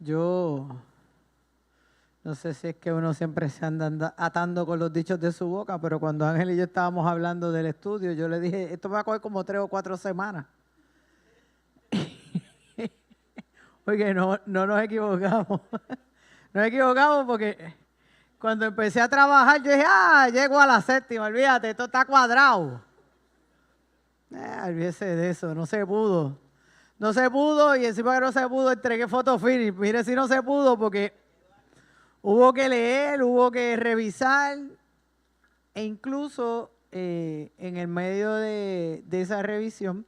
Yo no sé si es que uno siempre se anda atando con los dichos de su boca, pero cuando Ángel y yo estábamos hablando del estudio, yo le dije, esto me va a coger como 3 o 4 semanas. Porque no nos equivocamos. Nos equivocamos porque cuando empecé a trabajar, yo dije, llego a la 7ª, olvídate, esto está cuadrado. Olvídese de eso, no se pudo. No se pudo y encima que no se pudo, entregué foto finish. Mire si no se pudo porque hubo que leer, hubo que revisar e incluso en el medio de esa revisión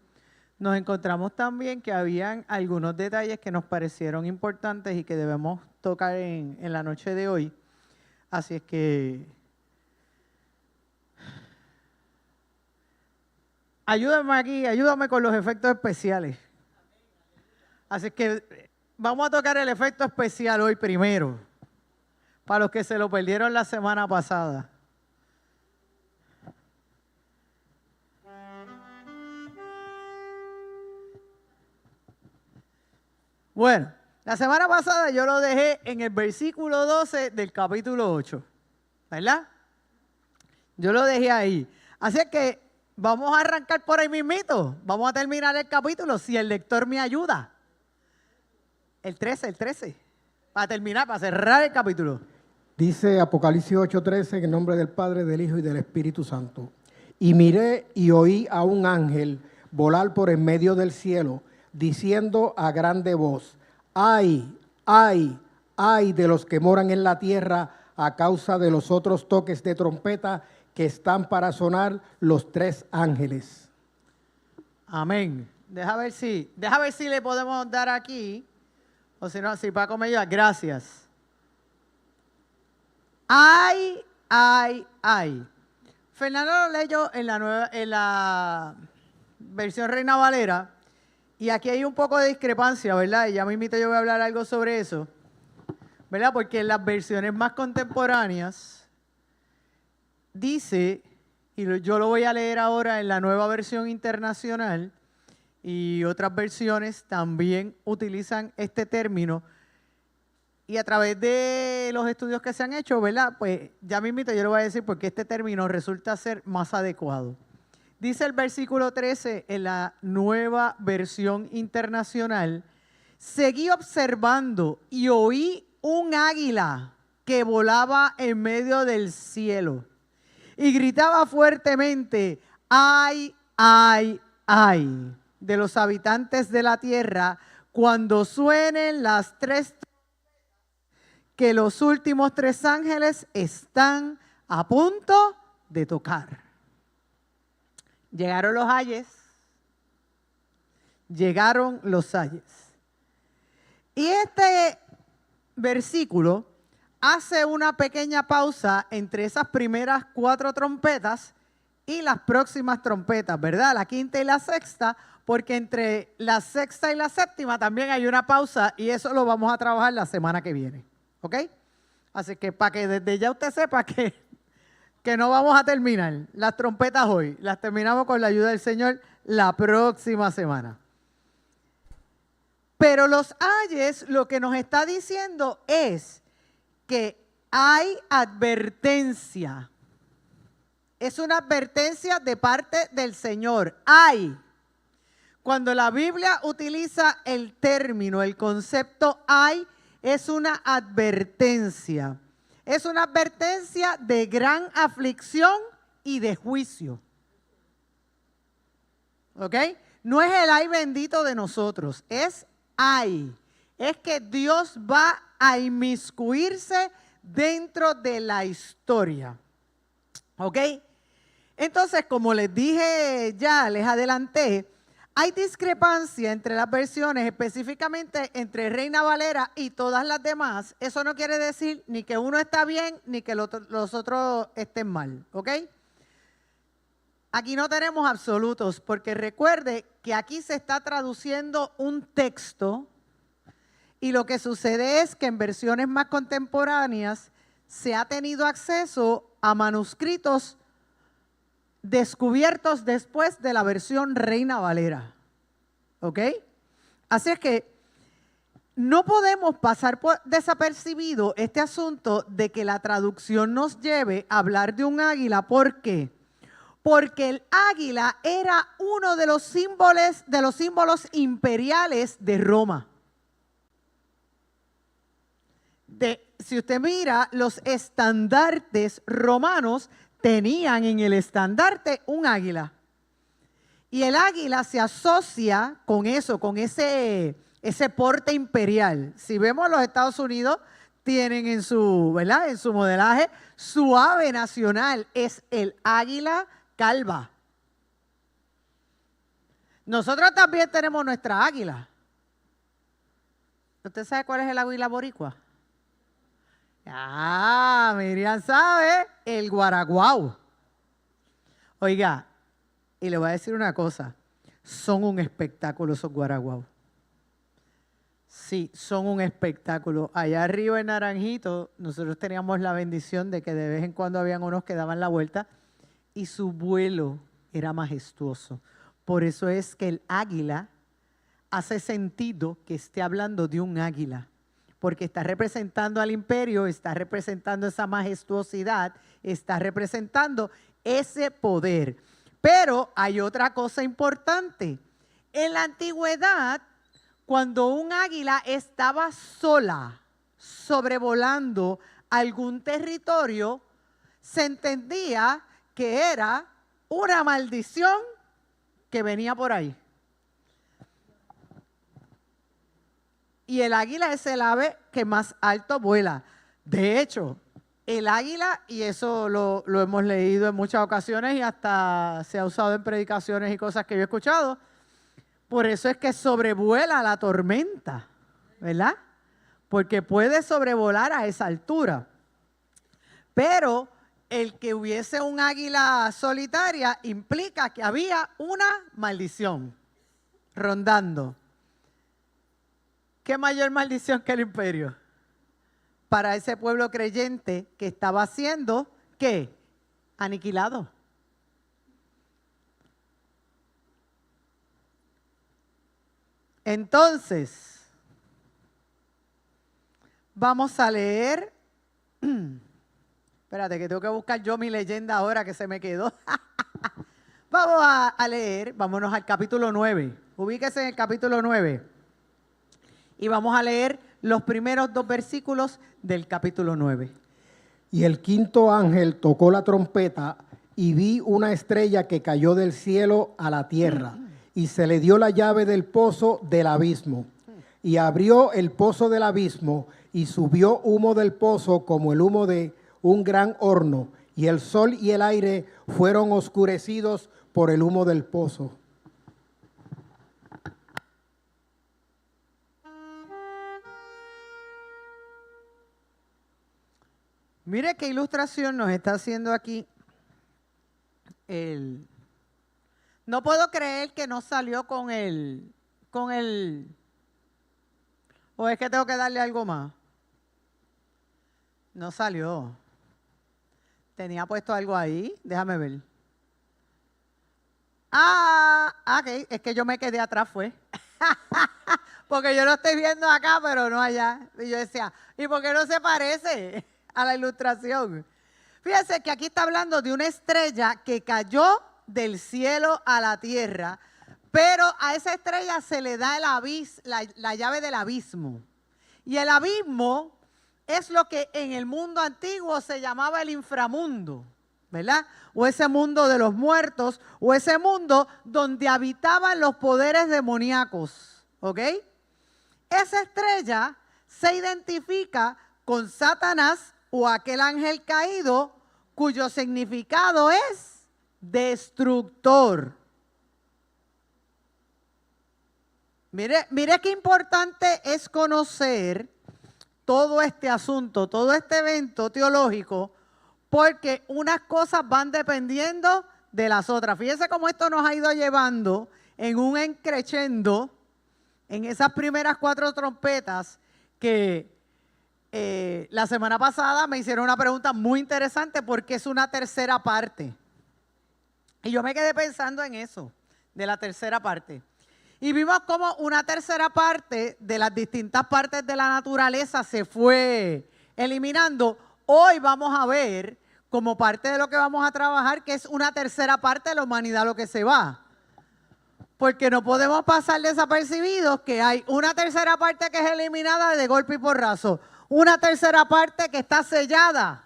nos encontramos también que habían algunos detalles que nos parecieron importantes y que debemos tocar en la noche de hoy. Así es que ayúdame aquí, ayúdame con los efectos especiales. Así que vamos a tocar el efecto especial hoy primero, para los que se lo perdieron la semana pasada. Bueno, la semana pasada yo lo dejé en el versículo 12 del capítulo 8, ¿verdad? Yo lo dejé ahí. Así que vamos a arrancar por ahí mismito. Vamos a terminar el capítulo, si el lector me ayuda. El 13. Para terminar, para cerrar el capítulo. Dice Apocalipsis 8:13, en nombre del Padre, del Hijo y del Espíritu Santo. Y miré y oí a un ángel volar por en medio del cielo, diciendo a grande voz, ¡ay, ay, ay de los que moran en la tierra a causa de los otros toques de trompeta que están para sonar los 3 ángeles! Amén. Deja ver si le podemos dar aquí, o si no, si Paco me ayuda, gracias. ¡Ay, ay, ay! Fernando lo leyó en la versión Reina Valera, y aquí hay un poco de discrepancia, ¿verdad? Y ya mismito yo voy a hablar algo sobre eso, ¿verdad? Porque en las versiones más contemporáneas dice, y yo lo voy a leer ahora en la nueva versión internacional, y otras versiones también utilizan este término, y a través de los estudios que se han hecho, ¿verdad? Pues ya mismito yo le voy a decir por qué este término resulta ser más adecuado. Dice el versículo 13 en la nueva versión internacional, seguí observando y oí un águila que volaba en medio del cielo y gritaba fuertemente, ¡ay, ay, ay! De los habitantes de la tierra cuando suenen las 3 que los últimos 3 ángeles están a punto de tocar. Llegaron los ayes. Llegaron los ayes. Y este versículo hace una pequeña pausa entre esas primeras 4 trompetas y las próximas trompetas, ¿verdad? La 5ª y la 6ª, porque entre la 6ª y la 7ª también hay una pausa y eso lo vamos a trabajar la semana que viene. ¿Ok? Así que para que desde ya usted sepa que no vamos a terminar las trompetas hoy, las terminamos con la ayuda del Señor la próxima semana. Pero los ayes lo que nos está diciendo es que hay advertencia. Es una advertencia de parte del Señor. Hay. Cuando la Biblia utiliza el término, el concepto hay, es una advertencia. Es una advertencia de gran aflicción y de juicio. ¿Ok? No es el ay bendito de nosotros, es ay. Es que Dios va a inmiscuirse dentro de la historia. ¿Ok? Entonces, como les dije ya, les adelanté, hay discrepancia entre las versiones, específicamente entre Reina Valera y todas las demás. Eso no quiere decir ni que uno está bien ni que los otros estén mal, ¿ok? Aquí no tenemos absolutos, porque recuerde que aquí se está traduciendo un texto y lo que sucede es que en versiones más contemporáneas se ha tenido acceso a manuscritos descubiertos después de la versión Reina Valera. ¿Ok? Así es que no podemos pasar por desapercibido este asunto de que la traducción nos lleve a hablar de un águila. ¿Por qué? Porque el águila era uno de los símbolos imperiales de Roma. Si usted mira, los estandartes romanos tenían en el estandarte un águila. Y el águila se asocia con eso, con ese porte imperial. Si vemos, los Estados Unidos tienen en su, ¿verdad?, en su modelaje, su ave nacional es el águila calva. Nosotros también tenemos nuestra águila. ¿Usted sabe cuál es el águila boricua? Ah, Miriam sabe, el guaraguao. Oiga, y le voy a decir una cosa, son un espectáculo esos guaraguao. Sí, son un espectáculo. Allá arriba en Naranjito, nosotros teníamos la bendición de que de vez en cuando habían unos que daban la vuelta y su vuelo era majestuoso. Por eso es que el águila hace sentido que esté hablando de un águila, porque está representando al imperio, está representando esa majestuosidad, está representando ese poder. Pero hay otra cosa importante. En la antigüedad, cuando un águila estaba sola sobrevolando algún territorio, se entendía que era una maldición que venía por ahí. Y el águila es el ave que más alto vuela. De hecho, el águila, y eso lo hemos leído en muchas ocasiones y hasta se ha usado en predicaciones y cosas que yo he escuchado, por eso es que sobrevuela la tormenta, ¿verdad? Porque puede sobrevolar a esa altura. Pero el que hubiese un águila solitaria implica que había una maldición rondando. ¿Qué mayor maldición que el imperio? Para ese pueblo creyente que estaba siendo, ¿qué? Aniquilado. Entonces, vamos a leer. Espérate, que tengo que buscar yo mi leyenda ahora que se me quedó. Vamos a leer, vámonos al capítulo 9. Ubíquese en el capítulo 9. Y vamos a leer los primeros 2 versículos del capítulo 9. Y el quinto ángel tocó la trompeta y vi una estrella que cayó del cielo a la tierra y se le dio la llave del pozo del abismo. Y abrió el pozo del abismo y subió humo del pozo como el humo de un gran horno, y el sol y el aire fueron oscurecidos por el humo del pozo. Mire qué ilustración nos está haciendo aquí. No puedo creer que no salió con el, o es que tengo que darle algo más. No salió. Tenía puesto algo ahí, déjame ver. Ok, es que yo me quedé atrás, fue. Porque yo lo estoy viendo acá, pero no allá. Y yo decía, ¿y por qué no se parece a la ilustración? Fíjense que aquí está hablando de una estrella que cayó del cielo a la tierra, pero a esa estrella se le da la llave del abismo. Y el abismo es lo que en el mundo antiguo se llamaba el inframundo, ¿verdad? O ese mundo de los muertos, o ese mundo donde habitaban los poderes demoníacos, ¿ok? Esa estrella se identifica con Satanás o aquel ángel caído cuyo significado es destructor. Mire qué importante es conocer todo este asunto, todo este evento teológico, porque unas cosas van dependiendo de las otras. Fíjense cómo esto nos ha ido llevando en un encrechendo, en esas primeras 4 trompetas que la semana pasada me hicieron una pregunta muy interesante porque es una tercera parte. Y yo me quedé pensando en eso, de la tercera parte. Y vimos cómo una tercera parte de las distintas partes de la naturaleza se fue eliminando. Hoy vamos a ver, como parte de lo que vamos a trabajar, que es una tercera parte de la humanidad lo que se va. Porque no podemos pasar desapercibidos que hay una tercera parte que es eliminada de golpe y porrazo. Una tercera parte que está sellada.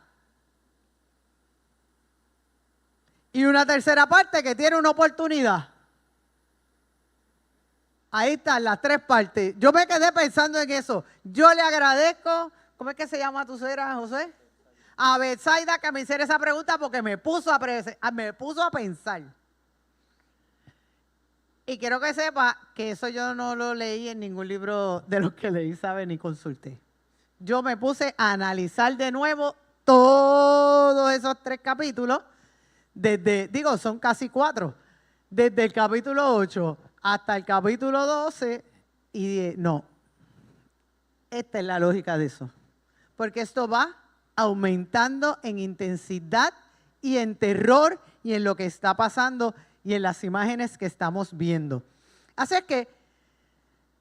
Y una tercera parte que tiene una oportunidad. Ahí están las tres partes. Yo me quedé pensando en eso. Yo le agradezco, ¿cómo es que se llama tu suegra, José? A Betsaida que me hiciera esa pregunta porque me puso a pensar. Y quiero que sepa que eso yo no lo leí en ningún libro de los que leí, ¿sabe? Ni consulté. Yo me puse a analizar de nuevo todos esos 3 capítulos, son casi 4, desde el capítulo 8 hasta el capítulo 12 y dije, no, esta es la lógica de eso. Porque esto va aumentando en intensidad y en terror y en lo que está pasando y en las imágenes que estamos viendo. Así es que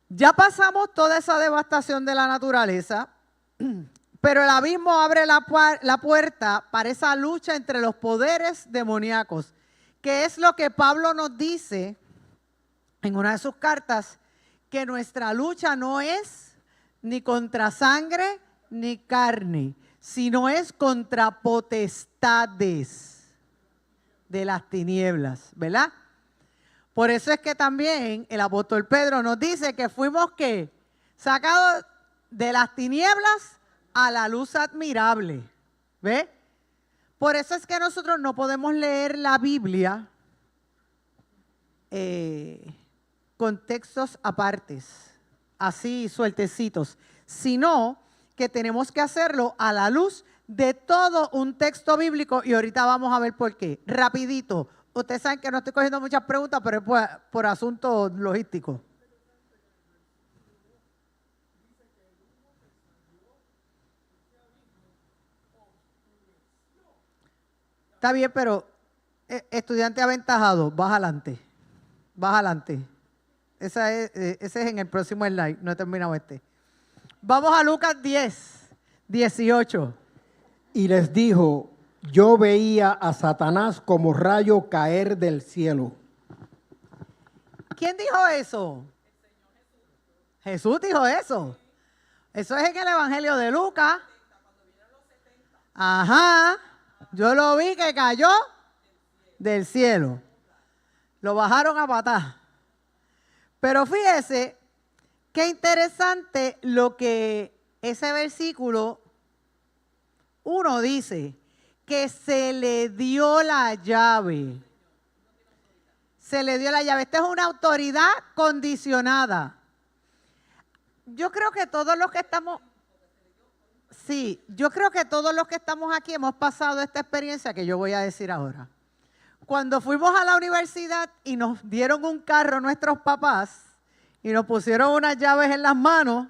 ya pasamos toda esa devastación de la naturaleza, pero el abismo abre la puerta para esa lucha entre los poderes demoníacos, que es lo que Pablo nos dice en una de sus cartas, que nuestra lucha no es ni contra sangre ni carne, sino es contra potestades de las tinieblas, ¿verdad? Por eso es que también el apóstol Pedro nos dice que fuimos ¿qué? Sacados de las tinieblas a la luz admirable, ¿ve? Por eso es que nosotros no podemos leer la Biblia con textos apartes, así sueltecitos, sino que tenemos que hacerlo a la luz de todo un texto bíblico y ahorita vamos a ver por qué. Rapidito, ustedes saben que no estoy cogiendo muchas preguntas, pero es por asuntos logísticos. Está bien, pero estudiante aventajado, baja adelante. Baja adelante. Ese es en el próximo slide, no he terminado este. Vamos a Lucas 10, 18. Y les dijo, yo veía a Satanás como rayo caer del cielo. ¿Quién dijo eso? Jesús dijo eso. Eso es en el Evangelio de Lucas. Ajá. Yo lo vi que cayó del cielo. Lo bajaron a patar. Pero fíjese qué interesante lo que ese versículo 1 dice, que se le dio la llave. Se le dio la llave. Esta es una autoridad condicionada. Yo creo que todos los que estamos... Sí, yo creo que todos los que estamos aquí hemos pasado esta experiencia que yo voy a decir ahora. Cuando fuimos a la universidad y nos dieron un carro nuestros papás y nos pusieron unas llaves en las manos,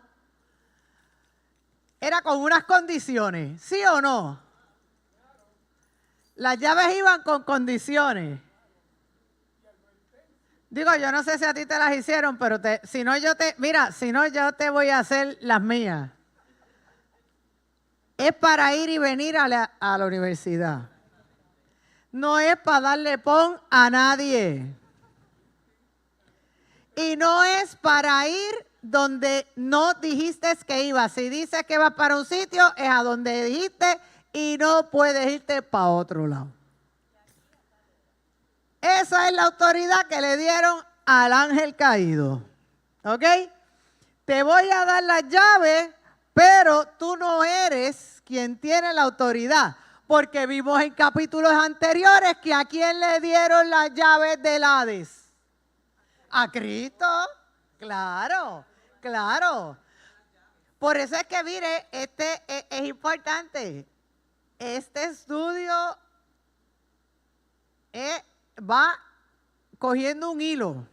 era con unas condiciones, ¿sí o no? Las llaves iban con condiciones. Digo, yo no sé si a ti te las hicieron, pero si no yo te voy a hacer las mías. Es para ir y venir a la universidad. No es para darle pon a nadie. Y no es para ir donde no dijiste que ibas. Si dices que vas para un sitio, es a donde dijiste y no puedes irte para otro lado. Esa es la autoridad que le dieron al ángel caído. ¿Ok? Te voy a dar las llaves, pero tú no eres quien tiene la autoridad. Porque vimos en capítulos anteriores que a quién le dieron las llaves del Hades. ¿A Cristo? Claro, claro. Por eso es que, mire, es importante. Este estudio va cogiendo un hilo.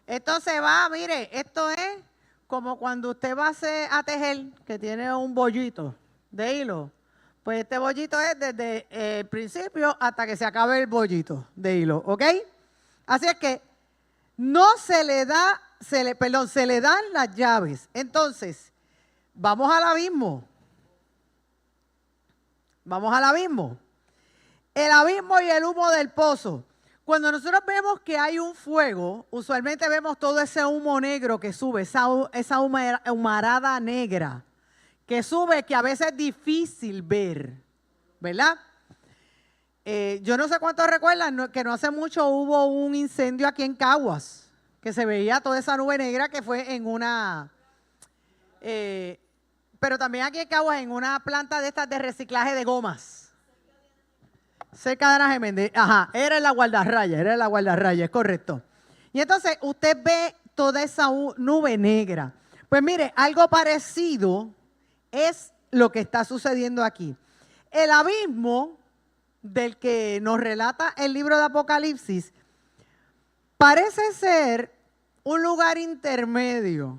Esto se va, mire, esto es como cuando usted va a tejer, que tiene un bollito de hilo. Pues este bollito es desde el principio hasta que se acabe el bollito de hilo, ¿ok? Así es que no se le da, se le dan las llaves. Entonces, vamos al abismo. Vamos al abismo. El abismo y el humo del pozo. Cuando nosotros vemos que hay un fuego, usualmente vemos todo ese humo negro que sube, esa humarada negra que sube, que a veces es difícil ver, ¿verdad? Yo no sé cuántos recuerdan que no hace mucho hubo un incendio aquí en Caguas, que se veía toda esa nube negra que fue en una, pero también aquí en Caguas, en una planta de estas de reciclaje de gomas. Cerca de Ana Geméndez. Ajá, era la guardarraya, es correcto. Y entonces usted ve toda esa nube negra. Pues mire, algo parecido es lo que está sucediendo aquí. El abismo del que nos relata el libro de Apocalipsis parece ser un lugar intermedio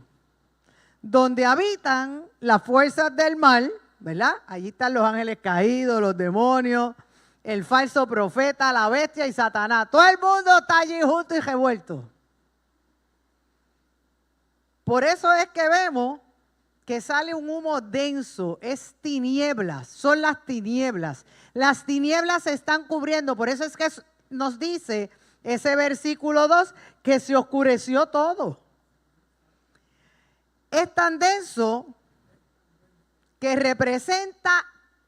donde habitan las fuerzas del mal, ¿verdad? Allí están los ángeles caídos, los demonios, el falso profeta, la bestia y Satanás. Todo el mundo está allí junto y revuelto. Por eso es que vemos que sale un humo denso, es tinieblas, son las tinieblas. Las tinieblas se están cubriendo, por eso es que nos dice ese versículo 2 que se oscureció todo. Es tan denso que representa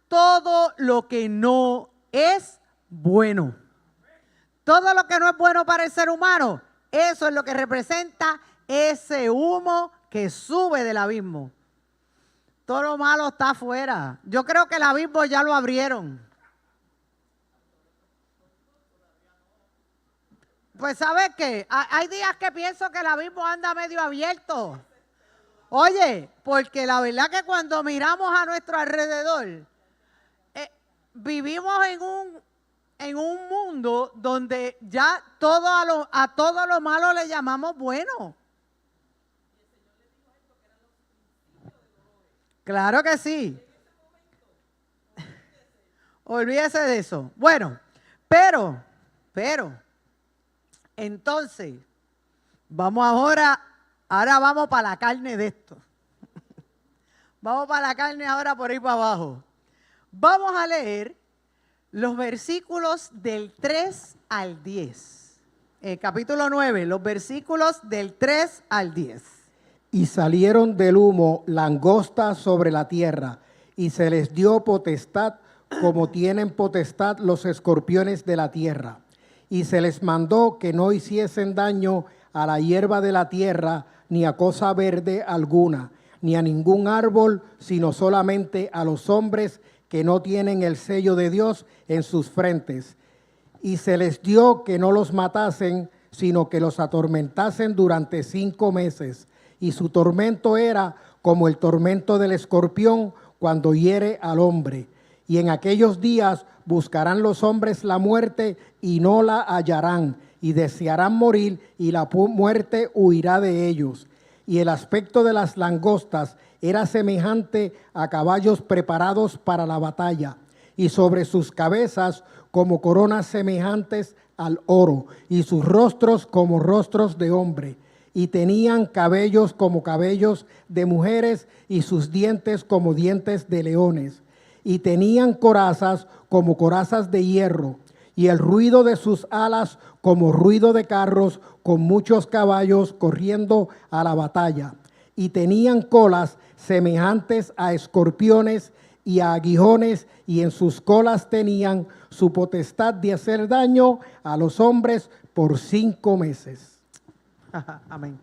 todo lo que no es bueno. Todo lo que no es bueno para el ser humano, eso es lo que representa ese humo que sube del abismo. Todo lo malo está afuera. Yo creo que el abismo ya lo abrieron. Pues ¿sabes qué? Hay días que pienso que el abismo anda medio abierto. Oye, porque la verdad que cuando miramos a nuestro alrededor, vivimos en un mundo donde ya a todo lo malo le llamamos bueno. Claro que sí. Olvídese de eso. Bueno, pero, entonces, ahora vamos para la carne de esto. Vamos para la carne ahora por ahí para abajo. Vamos a leer los versículos del 3 al 10. Capítulo 9, los versículos del 3 al 10. Y salieron del humo langostas sobre la tierra, y se les dio potestad, como tienen potestad los escorpiones de la tierra. Y se les mandó que no hiciesen daño a la hierba de la tierra, ni a cosa verde alguna, ni a ningún árbol, sino solamente a los hombres que no tienen el sello de Dios en sus frentes. Y se les dio que no los matasen, sino que los atormentasen durante 5 meses. Y su tormento era como el tormento del escorpión cuando hiere al hombre. Y en aquellos días buscarán los hombres la muerte y no la hallarán, y desearán morir, y la muerte huirá de ellos. Y el aspecto de las langostas era semejante a caballos preparados para la batalla, y sobre sus cabezas como coronas semejantes al oro, y sus rostros como rostros de hombre. Y tenían cabellos como cabellos de mujeres, y sus dientes como dientes de leones. Y tenían corazas como corazas de hierro, y el ruido de sus alas como ruido de carros con muchos caballos corriendo a la batalla. Y tenían colas semejantes a escorpiones y a aguijones, y en sus colas tenían su potestad de hacer daño a los hombres por 5 meses. Amén.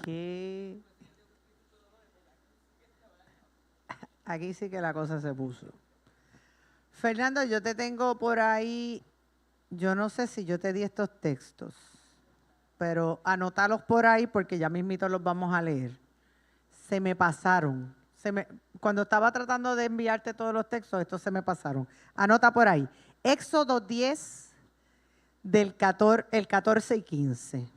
¿Qué? Aquí sí que la cosa se puso. Fernando, yo te tengo por ahí, yo no sé si yo te di estos textos, pero anótalos por ahí porque ya mismito los vamos a leer. Se me pasaron. Cuando estaba tratando de enviarte todos los textos, estos se me pasaron. Anota por ahí. Éxodo 10, el 14 y 15.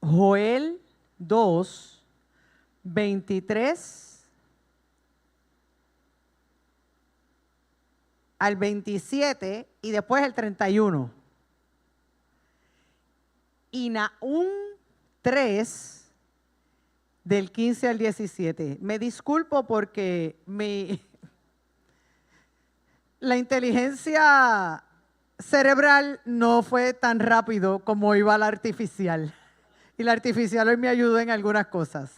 Joel 2, 23 al 27 y después el 31. Y Nahum 3, del 15 al 17. Me disculpo porque la inteligencia cerebral no fue tan rápido como iba la artificial. Y la artificial hoy me ayudó en algunas cosas.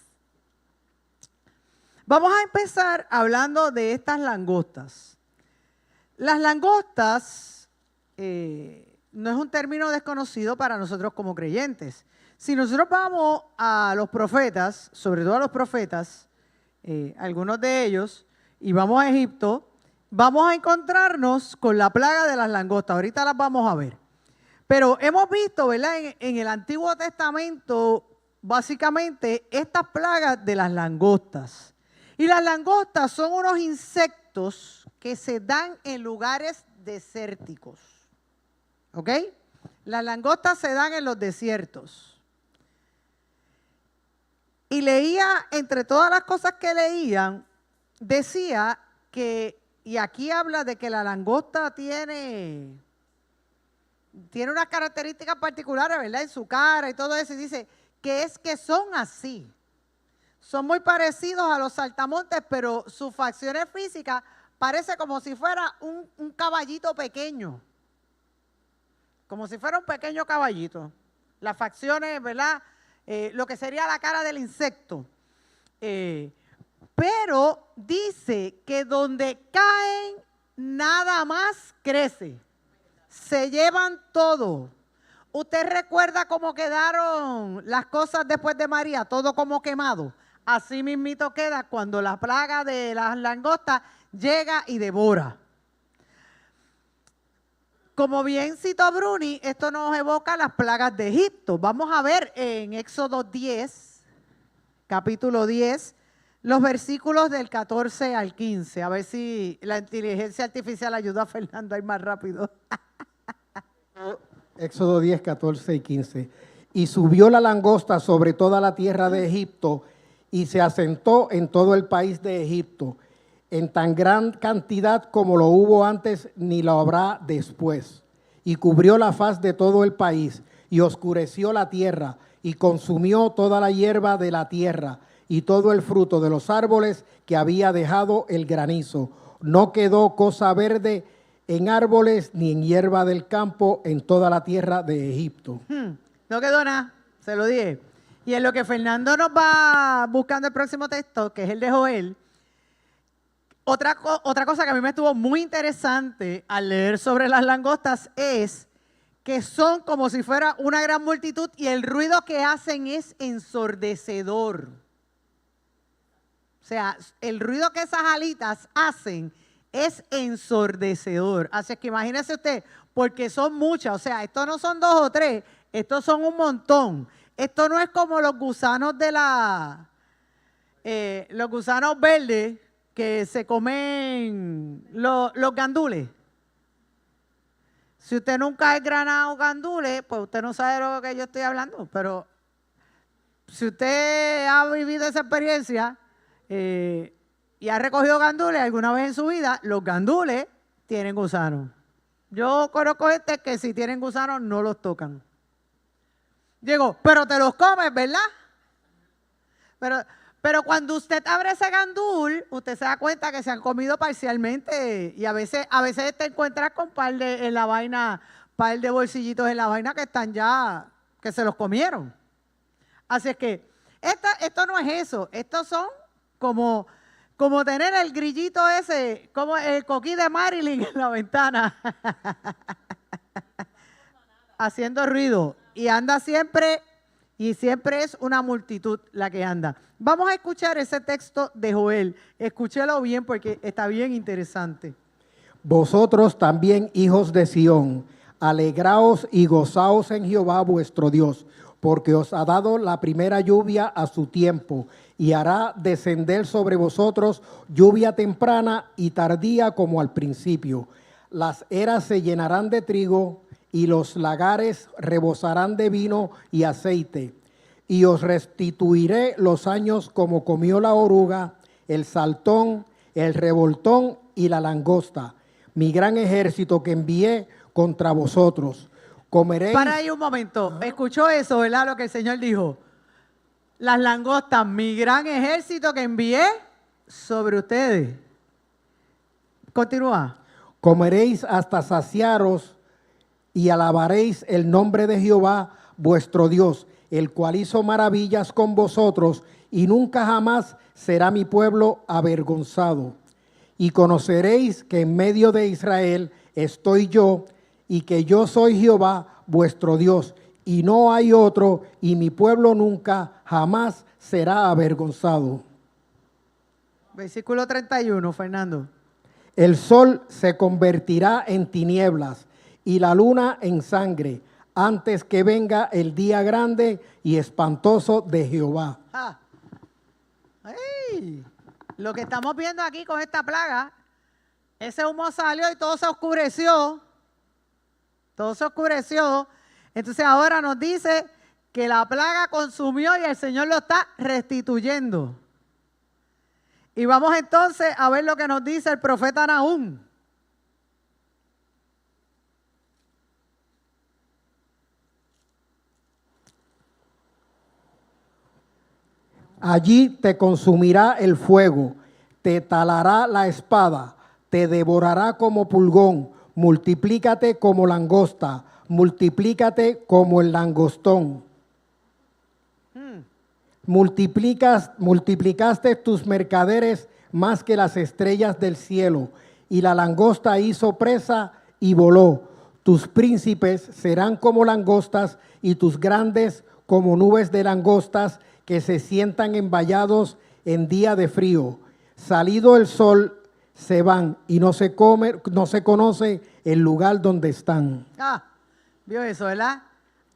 Vamos a empezar hablando de estas langostas. Las langostas no es un término desconocido para nosotros como creyentes. Si nosotros vamos a los profetas, sobre todo a los profetas, algunos de ellos, y vamos a Egipto, vamos a encontrarnos con la plaga de las langostas. Ahorita las vamos a ver. Pero hemos visto, ¿verdad? En el Antiguo Testamento, básicamente, estas plagas de las langostas. Y las langostas son unos insectos que se dan en lugares desérticos. ¿Ok? Las langostas se dan en los desiertos. Y leía, entre todas las cosas que leían, decía que, y aquí habla de que la langosta tiene unas características particulares, ¿verdad? En su cara y todo eso, y dice que es que son así. Son muy parecidos a los saltamontes, pero sus facciones físicas parece como si fuera un caballito pequeño. Como si fuera un pequeño caballito. Las facciones, ¿verdad? Lo que sería la cara del insecto. Pero dice que donde caen, nada más crece. Se llevan todo. ¿Usted recuerda cómo quedaron las cosas después de María? Todo como quemado. Así mismito queda cuando la plaga de las langostas llega y devora. Como bien citó Bruni, esto nos evoca las plagas de Egipto. Vamos a ver en Éxodo 10, capítulo 10, los versículos del 14 al 15. A ver si la inteligencia artificial ayuda a Fernando a ir más rápido. Éxodo 10, 14 y 15. Y subió la langosta sobre toda la tierra de Egipto y se asentó en todo el país de Egipto, en tan gran cantidad como lo hubo antes ni lo habrá después. Y cubrió la faz de todo el país y oscureció la tierra y consumió toda la hierba de la tierra y todo el fruto de los árboles que había dejado el granizo. No quedó cosa verde en árboles ni en hierba del campo en toda la tierra de Egipto. No quedó nada, se lo dije. Y en lo que Fernando nos va buscando el próximo texto, que es el de Joel, otra cosa que a mí me estuvo muy interesante al leer sobre las langostas es que son como si fuera una gran multitud y el ruido que hacen es ensordecedor. O sea, el ruido que esas alitas hacen es ensordecedor. Así que imagínese usted, porque son muchas, o sea, estos no son 2 o 3, estos son un montón. Esto no es como los gusanos de los gusanos verdes que se comen los gandules. Si usted nunca ha granado gandules, pues usted no sabe de lo que yo estoy hablando, pero si usted ha vivido esa experiencia y ha recogido gandules alguna vez en su vida, los gandules tienen gusanos. Yo conozco gente que si tienen gusanos no los tocan. Digo, pero te los comes, ¿verdad? Pero cuando usted abre ese gandul, usted se da cuenta que se han comido parcialmente y a veces te encuentras con par de bolsillitos en la vaina que están ya, que se los comieron. Así es que esto no es eso, estos son como tener el grillito ese, como el coquí de Marilyn en la ventana, haciendo ruido. Y anda siempre, y siempre es una multitud la que anda. Vamos a escuchar ese texto de Joel. Escúchelo bien porque está bien interesante. Vosotros también, hijos de Sión, alegraos y gozaos en Jehová vuestro Dios, porque os ha dado la primera lluvia a su tiempo, y hará descender sobre vosotros lluvia temprana y tardía como al principio. Las eras se llenarán de trigo, y los lagares rebosarán de vino y aceite. Y os restituiré los años como comió la oruga, el saltón, el revoltón y la langosta. mi gran ejército que envié contra vosotros. Comeréis. Para ahí un momento. ¿Escuchó eso, verdad? Lo que el Señor dijo. Las langostas, mi gran ejército que envié sobre ustedes. Continúa. Comeréis hasta saciaros y alabaréis el nombre de Jehová vuestro Dios, el cual hizo maravillas con vosotros, y nunca jamás será mi pueblo avergonzado. Y conoceréis que en medio de Israel estoy yo, y que yo soy Jehová vuestro Dios, y no hay otro, y mi pueblo nunca jamás será avergonzado. Versículo 31, Fernando. El sol se convertirá en tinieblas y la luna en sangre, antes que venga el día grande y espantoso de Jehová. Ah. ¡Ay! Lo que estamos viendo aquí con esta plaga, ese humo salió y todo se oscureció. Todo se oscureció. Entonces ahora nos dice que la plaga consumió y el Señor lo está restituyendo. Y vamos entonces a ver lo que nos dice el profeta Nahum. Allí te consumirá el fuego, te talará la espada, te devorará como pulgón, multiplícate como langosta, multiplícate como el langostón. Multiplicaste tus mercaderes más que las estrellas del cielo, y la langosta hizo presa y voló. Tus príncipes serán como langostas, y tus grandes como nubes de langostas que se sientan envallados en día de frío. Salido el sol, se van, y no se conoce el lugar donde están. Ah, vio eso, ¿verdad?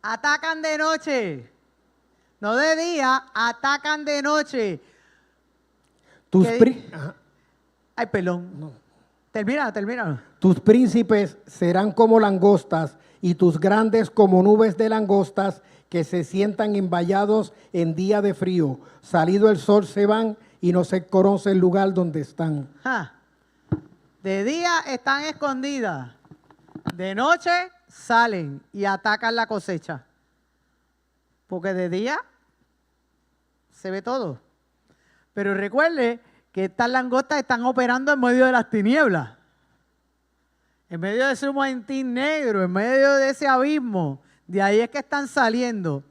Atacan de noche. No de día, atacan de noche. Ay, perdón. No. Termina. Tus príncipes serán como langostas, y tus grandes como nubes de langostas que se sientan envallados en día de frío. Salido el sol se van, y no se conoce el lugar donde están. De día están escondidas. De noche salen y atacan la cosecha. Porque de día se ve todo. Pero recuerde que estas langostas están operando en medio de las tinieblas. En medio de ese momentín negro, en medio de ese abismo. De ahí es que están saliendo.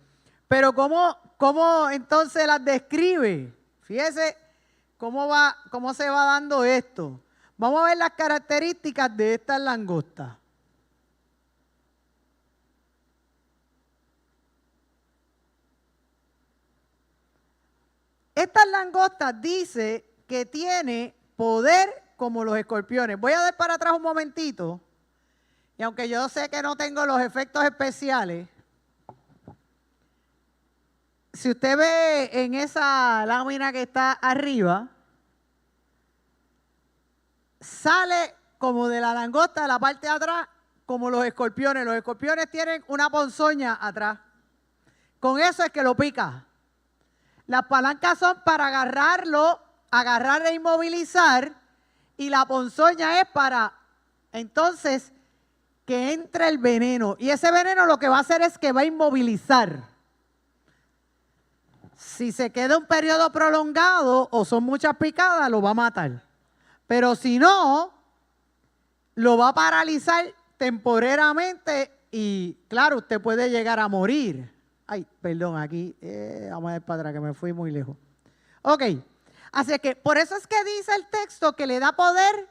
Pero ¿cómo entonces las describe? Fíjese cómo se va dando esto. Vamos a ver las características de estas langostas. Estas langostas dice que tiene poder como los escorpiones. Voy a dar para atrás un momentito. Y aunque yo sé que no tengo los efectos especiales, si usted ve en esa lámina que está arriba, sale como de la langosta de la parte de atrás, como los escorpiones. Los escorpiones tienen una ponzoña atrás. Con eso es que lo pica. Las palancas son para agarrarlo, agarrar e inmovilizar, y la ponzoña es para entonces que entre el veneno. Y ese veneno lo que va a hacer es que va a inmovilizar. Si se queda un periodo prolongado o son muchas picadas, lo va a matar. Pero si no, lo va a paralizar temporariamente y claro, usted puede llegar a morir. Ay, perdón, aquí, vamos a ver para atrás que me fui muy lejos. Ok, así que por eso es que dice el texto que le da poder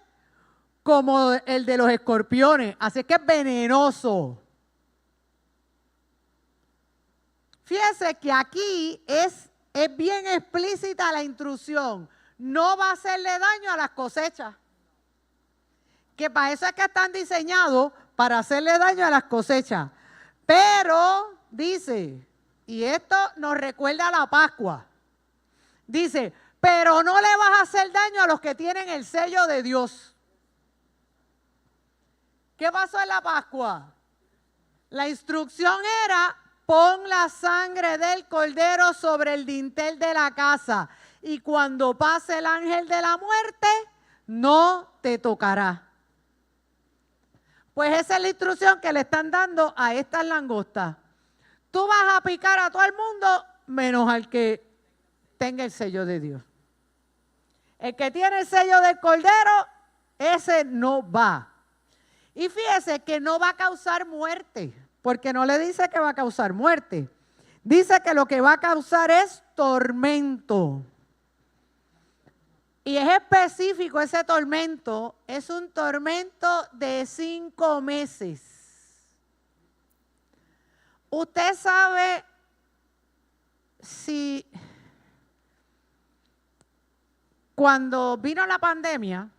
como el de los escorpiones, así que es venenoso. Fíjese que aquí es bien explícita la instrucción, no va a hacerle daño a las cosechas. Que para eso es que están diseñados, para hacerle daño a las cosechas. Pero, dice, y esto nos recuerda a la Pascua, dice, pero no le vas a hacer daño a los que tienen el sello de Dios. ¿Qué pasó en la Pascua? La instrucción era, pon la sangre del cordero sobre el dintel de la casa y cuando pase el ángel de la muerte, no te tocará. Pues esa es la instrucción que le están dando a estas langostas. Tú vas a picar a todo el mundo menos al que tenga el sello de Dios. El que tiene el sello del Cordero, ese no va. Y fíjese que no va a causar muerte, porque no le dice que va a causar muerte. Dice que lo que va a causar es tormento. Y es específico ese tormento, es un tormento de 5 meses. Usted sabe si cuando vino la pandemia,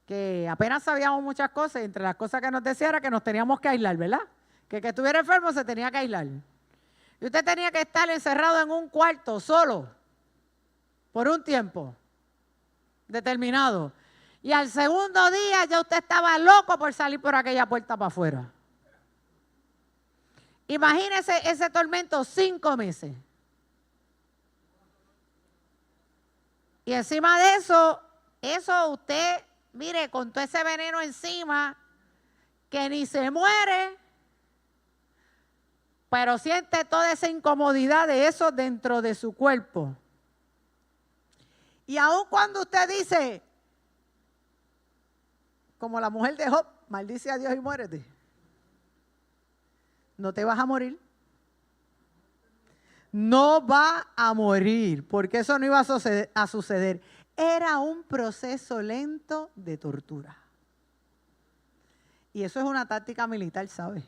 que apenas sabíamos muchas cosas, y entre las cosas que nos decía era que nos teníamos que aislar, ¿verdad? Que estuviera enfermo se tenía que aislar. Y usted tenía que estar encerrado en un cuarto solo por un tiempo determinado. Y al segundo día ya usted estaba loco por salir por aquella puerta para afuera. Imagínese ese tormento 5 meses. Y encima de eso usted, mire, con todo ese veneno encima, que ni se muere, pero siente toda esa incomodidad de eso dentro de su cuerpo. Y aun cuando usted dice, como la mujer de Job, maldice a Dios y muérete, no te vas a morir. No va a morir, porque eso no iba a suceder. Era un proceso lento de tortura. Y eso es una táctica militar, ¿sabe?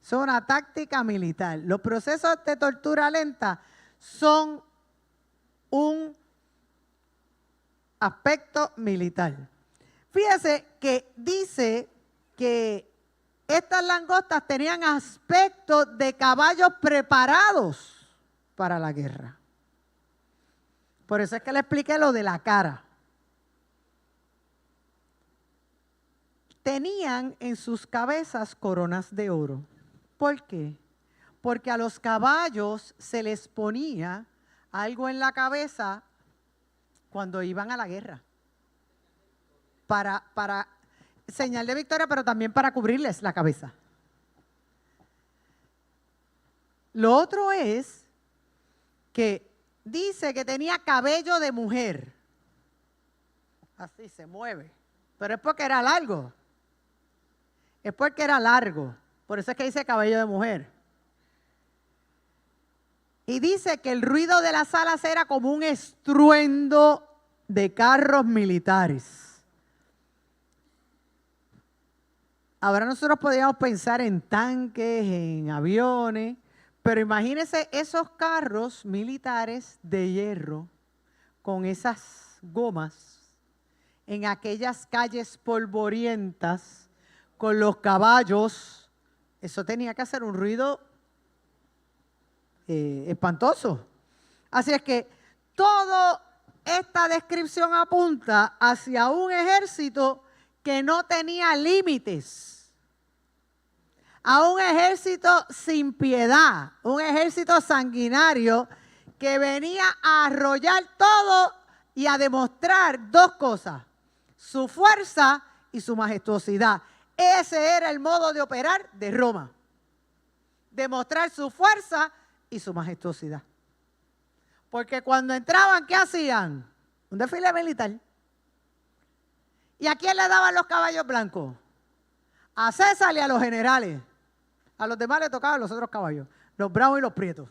Eso es una táctica militar. Los procesos de tortura lenta son un aspecto militar. Fíjese que dice que estas langostas tenían aspecto de caballos preparados para la guerra. Por eso es que le expliqué lo de la cara. Tenían en sus cabezas coronas de oro. ¿Por qué? Porque a los caballos se les ponía algo en la cabeza cuando iban a la guerra. Para señal de victoria, pero también para cubrirles la cabeza. Lo otro es que dice que tenía cabello de mujer. Así se mueve. Pero es porque era largo. Es porque era largo. Por eso es que dice cabello de mujer. Y dice que el ruido de las alas era como un estruendo de carros militares. Ahora nosotros podríamos pensar en tanques, en aviones, pero imagínense esos carros militares de hierro con esas gomas en aquellas calles polvorientas con los caballos. Eso tenía que hacer un ruido espantoso. Así es que toda esta descripción apunta hacia un ejército que no tenía límites, a un ejército sin piedad, un ejército sanguinario que venía a arrollar todo y a demostrar dos cosas: su fuerza y su majestuosidad. Ese era el modo de operar de Roma, demostrar su fuerza y su majestuosidad. Porque cuando entraban, ¿qué hacían? Un desfile militar. ¿Y a quién le daban los caballos blancos? A César y a los generales. A los demás le tocaban los otros caballos, los bravos y los prietos.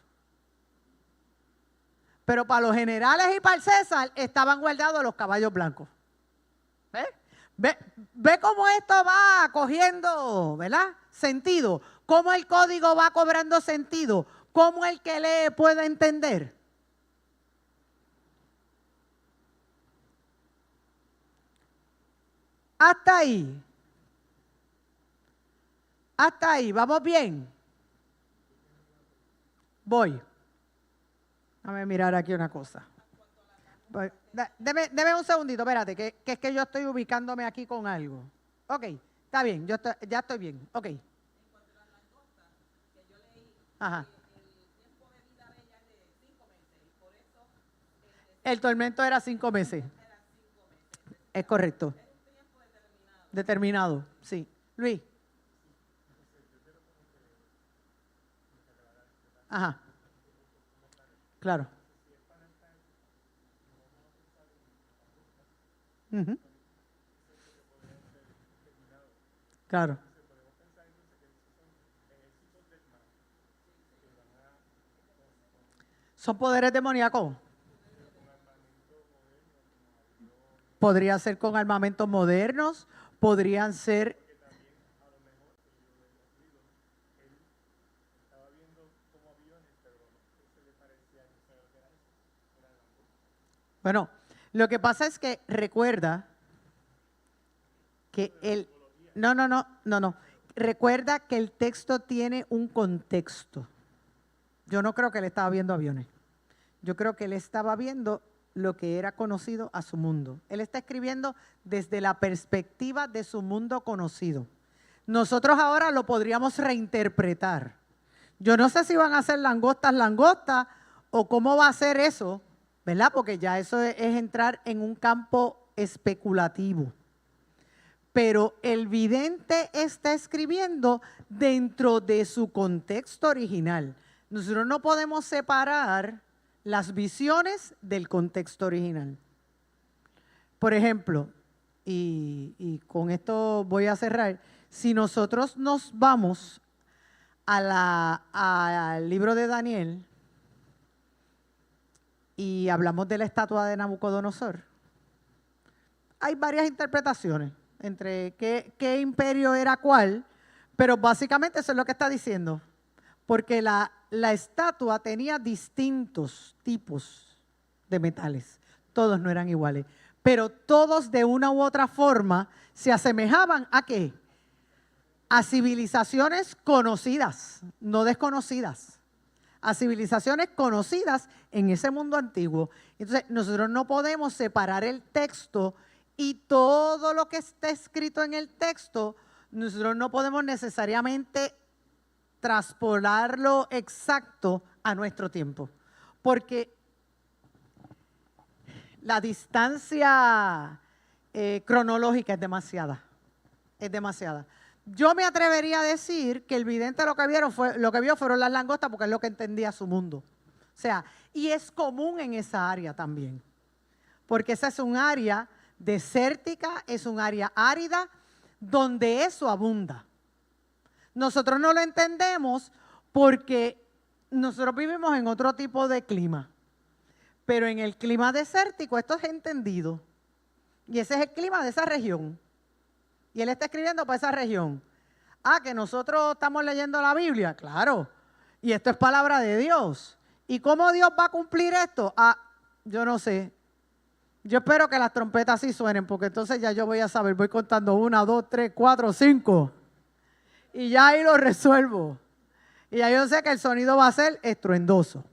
Pero para los generales y para el César estaban guardados los caballos blancos. ¿Ve cómo esto va cogiendo, ¿verdad?, sentido? ¿Cómo el código va cobrando sentido? ¿Cómo el que lee puede entender? Hasta ahí. Hasta ahí, ¿vamos bien? Voy. Déjame mirar aquí una cosa. Deme un segundito, espérate, que es que yo estoy ubicándome aquí con algo. Ok, está bien, ya estoy bien. Ok. En cuanto a las langostas, que yo leí, ajá, el tiempo de vida de ella es de 5 meses. Y por eso el tormento era 5 meses. Es correcto. determinado, sí. Luis. Ajá. Claro. Ujú. Claro. ¿Son poderes demoníacos? Podría ser con armamentos modernos, podrían ser... Bueno, lo que pasa es que recuerda que el... No. Recuerda que el texto tiene un contexto. Yo no creo que él estaba viendo aviones. Yo creo que él estaba viendo lo que era conocido a su mundo. Él está escribiendo desde la perspectiva de su mundo conocido. Nosotros ahora lo podríamos reinterpretar. Yo no sé si van a ser langostas, o cómo va a ser eso, ¿verdad? Porque ya eso es entrar en un campo especulativo. Pero el vidente está escribiendo dentro de su contexto original. Nosotros no podemos separar las visiones del contexto original. Por ejemplo, y con esto voy a cerrar, si nosotros nos vamos al libro de Daniel y hablamos de la estatua de Nabucodonosor, hay varias interpretaciones entre qué imperio era cuál, pero básicamente eso es lo que está diciendo, porque la estatua tenía distintos tipos de metales, todos no eran iguales, pero todos de una u otra forma se asemejaban ¿a qué? A civilizaciones conocidas, no desconocidas, a civilizaciones conocidas en ese mundo antiguo. Entonces, nosotros no podemos separar el texto y todo lo que está escrito en el texto, nosotros no podemos necesariamente traspolarlo exacto a nuestro tiempo, porque la distancia cronológica es demasiada, es demasiada. Yo me atrevería a decir que el vidente lo que vio fueron las langostas, porque es lo que entendía su mundo. O sea, y es común en esa área también, porque esa es un área desértica, es un área árida, donde eso abunda. Nosotros no lo entendemos porque nosotros vivimos en otro tipo de clima, pero en el clima desértico esto es entendido, y ese es el clima de esa región. Y él está escribiendo para esa región. Ah, que nosotros estamos leyendo la Biblia, claro. Y esto es palabra de Dios. ¿Y cómo Dios va a cumplir esto? Ah, yo no sé. Yo espero que las trompetas sí suenen, porque entonces ya yo voy a saber. Voy contando 1, 2, 3, 4, 5. Y ya ahí lo resuelvo. Y ya yo sé que el sonido va a ser estruendoso.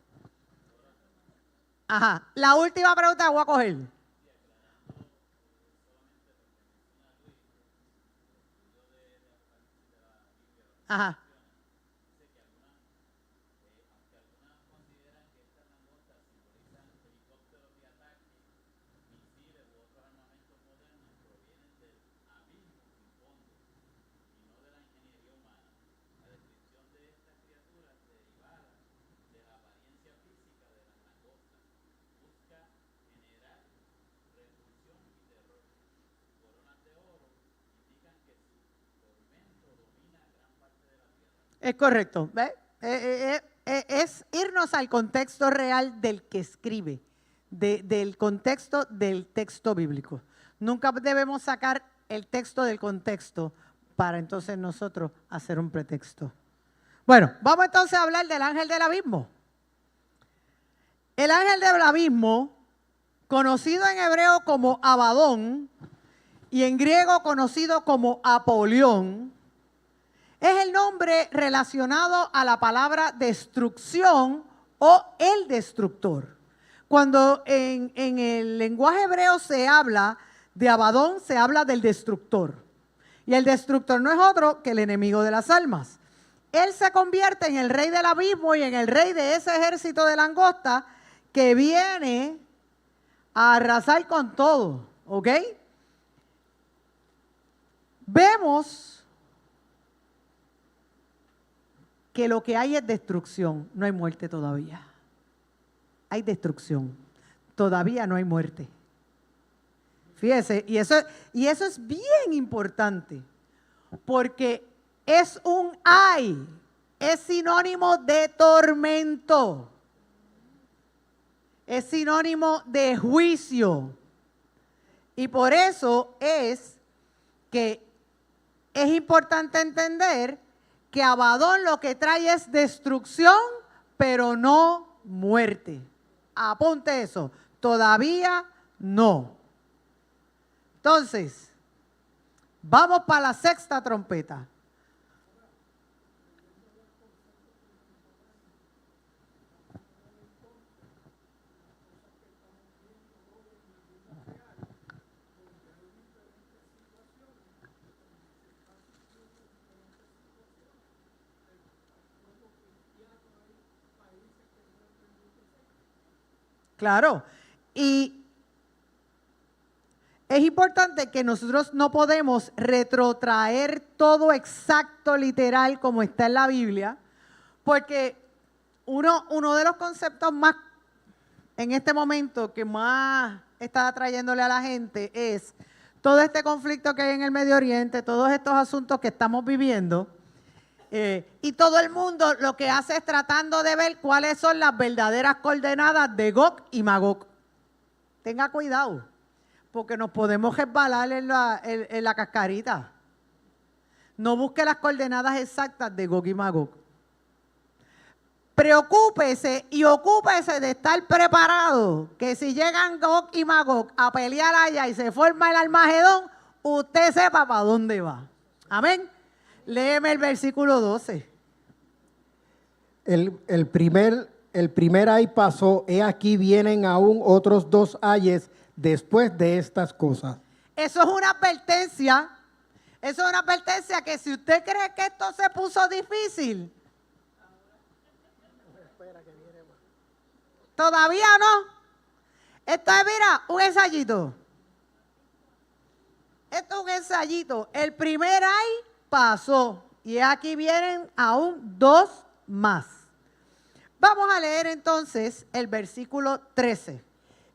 Ajá. La última pregunta que voy a coger. Ajá. Es correcto. ¿Ve? Es irnos al contexto real del que escribe, del contexto del texto bíblico. Nunca debemos sacar el texto del contexto para entonces nosotros hacer un pretexto. Bueno, vamos entonces a hablar del ángel del abismo. El ángel del abismo, conocido en hebreo como Abadón y en griego conocido como Apolión, es el nombre relacionado a la palabra destrucción o el destructor. Cuando en el lenguaje hebreo se habla de Abadón, se habla del destructor. Y el destructor no es otro que el enemigo de las almas. Él se convierte en el rey del abismo y en el rey de ese ejército de langosta que viene a arrasar con todo, ¿ok? vemos que lo que hay es destrucción, no hay muerte todavía. Hay destrucción, todavía no hay muerte. Fíjese, y eso es bien importante, porque es un ay, es sinónimo de tormento, es sinónimo de juicio. Y por eso es que es importante entender que Abadón lo que trae es destrucción, pero no muerte. Apunte eso, todavía no. Entonces, vamos para la sexta trompeta. Claro, y es importante que nosotros no podemos retrotraer todo exacto, literal, como está en la Biblia, porque uno de los conceptos más, en este momento, que más está trayéndole a la gente es todo este conflicto que hay en el Medio Oriente, todos estos asuntos que estamos viviendo, y todo el mundo lo que hace es tratando de ver cuáles son las verdaderas coordenadas de Gog y Magog. Tenga cuidado, porque nos podemos resbalar en la cascarita. No busque las coordenadas exactas de Gog y Magog. Preocúpese y ocúpese de estar preparado, que si llegan Gog y Magog a pelear allá y se forma el Armagedón, usted sepa para dónde va. Amén. Léeme el versículo 12. El primer ay pasó, he aquí vienen aún otros 2 ayes después de estas cosas. Eso es una advertencia. Eso es una advertencia que si usted cree que esto se puso difícil, todavía no. Esto es, mira, un ensayito. Esto es un ensayito. El primer ay pasó y aquí vienen aún 2 más. Vamos a leer entonces el versículo 13.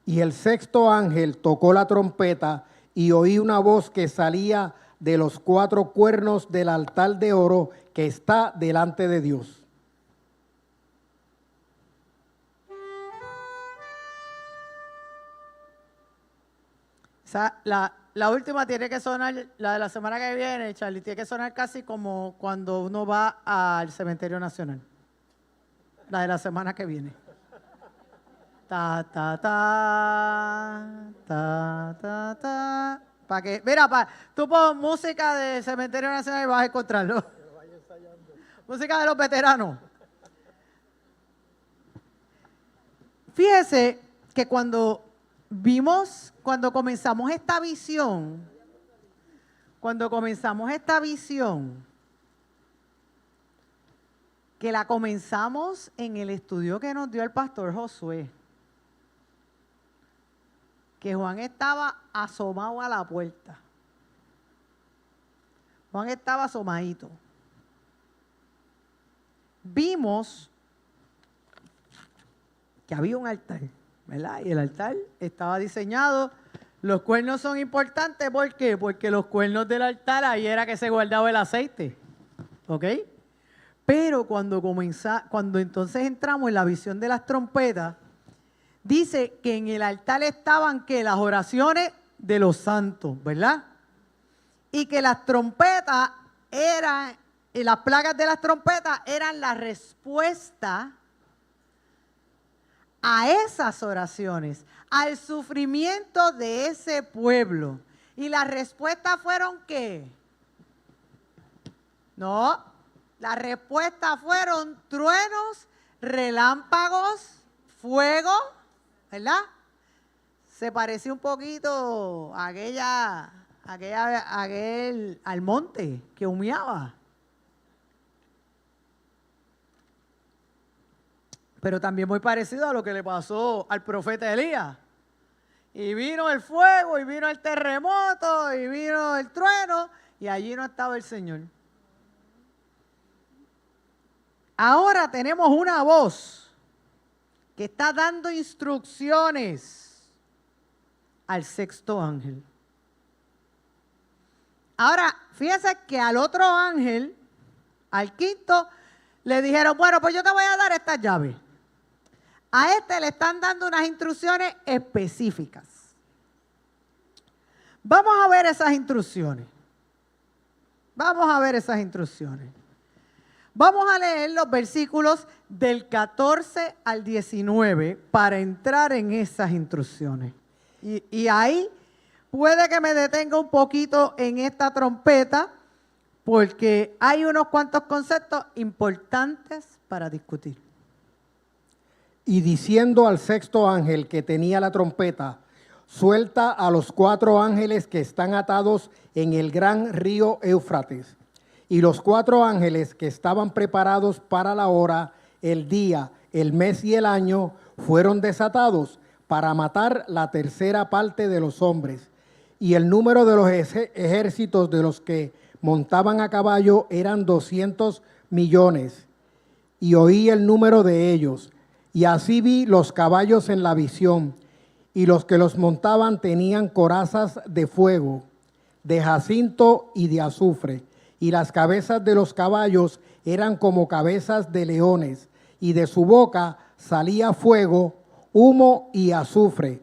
Y el sexto ángel tocó la trompeta y oí una voz que salía de los 4 cuernos del altar de oro que está delante de Dios. La última tiene que sonar, la de la semana que viene, Charlie, tiene que sonar casi como cuando uno va al Cementerio Nacional. La de la semana que viene. Ta, ta, ta, ta, ta, ta. Para que, mira, tú pon música de Cementerio Nacional y vas a encontrarlo. Música de los veteranos. Fíjese que cuando comenzamos esta visión, que la comenzamos en el estudio que nos dio el pastor Josué, que Juan estaba asomado a la puerta. Juan estaba asomadito. Vimos que había un altar, ¿verdad? Y el altar estaba diseñado. Los cuernos son importantes, ¿por qué? Porque los cuernos del altar, ahí era que se guardaba el aceite, ¿ok? Pero cuando entonces entramos en la visión de las trompetas, dice que en el altar estaban que las oraciones de los santos, ¿verdad? Y que las trompetas eran, y las plagas de las trompetas eran la respuesta a esas oraciones, al sufrimiento de ese pueblo. Y las respuestas fueron ¿qué? No, las respuestas fueron truenos, relámpagos, fuego, ¿verdad? Se parecía un poquito a aquel al monte que humeaba. Pero también muy parecido a lo que le pasó al profeta Elías. Y vino el fuego, y vino el terremoto, y vino el trueno, y allí no estaba el Señor. Ahora tenemos una voz que está dando instrucciones al sexto ángel. Ahora, fíjense que al otro ángel, al quinto, le dijeron, bueno, pues yo te voy a dar estas llaves. A este le están dando unas instrucciones específicas. Vamos a ver esas instrucciones. Vamos a ver esas instrucciones. Vamos a leer los versículos del 14 al 19 para entrar en esas instrucciones. Y ahí puede que me detenga un poquito en esta trompeta porque hay unos cuantos conceptos importantes para discutir. Y diciendo al sexto ángel que tenía la trompeta, suelta a los 4 ángeles que están atados en el gran río Éufrates. Y los 4 ángeles que estaban preparados para la hora, el día, el mes y el año, fueron desatados para matar la tercera parte de los hombres. Y el número de los ejércitos de los que montaban a caballo eran 200 millones. Y oí el número de ellos. Y así vi los caballos en la visión. Y los que los montaban tenían corazas de fuego, de jacinto y de azufre. Y las cabezas de los caballos eran como cabezas de leones, y de su boca salía fuego, humo y azufre.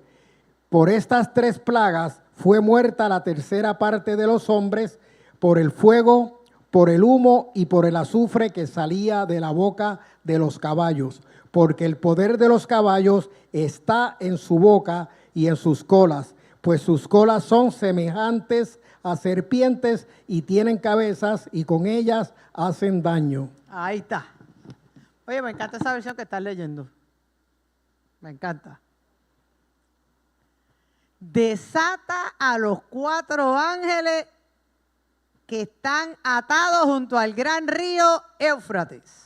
Por estas 3 plagas fue muerta la tercera parte de los hombres, por el fuego, por el humo y por el azufre que salía de la boca de los caballos. Porque el poder de los caballos está en su boca y en sus colas, pues sus colas son semejantes a serpientes y tienen cabezas y con ellas hacen daño. Ahí está. Oye, me encanta esa versión que estás leyendo. Me encanta. Desata a los 4 ángeles que están atados junto al gran río Éufrates.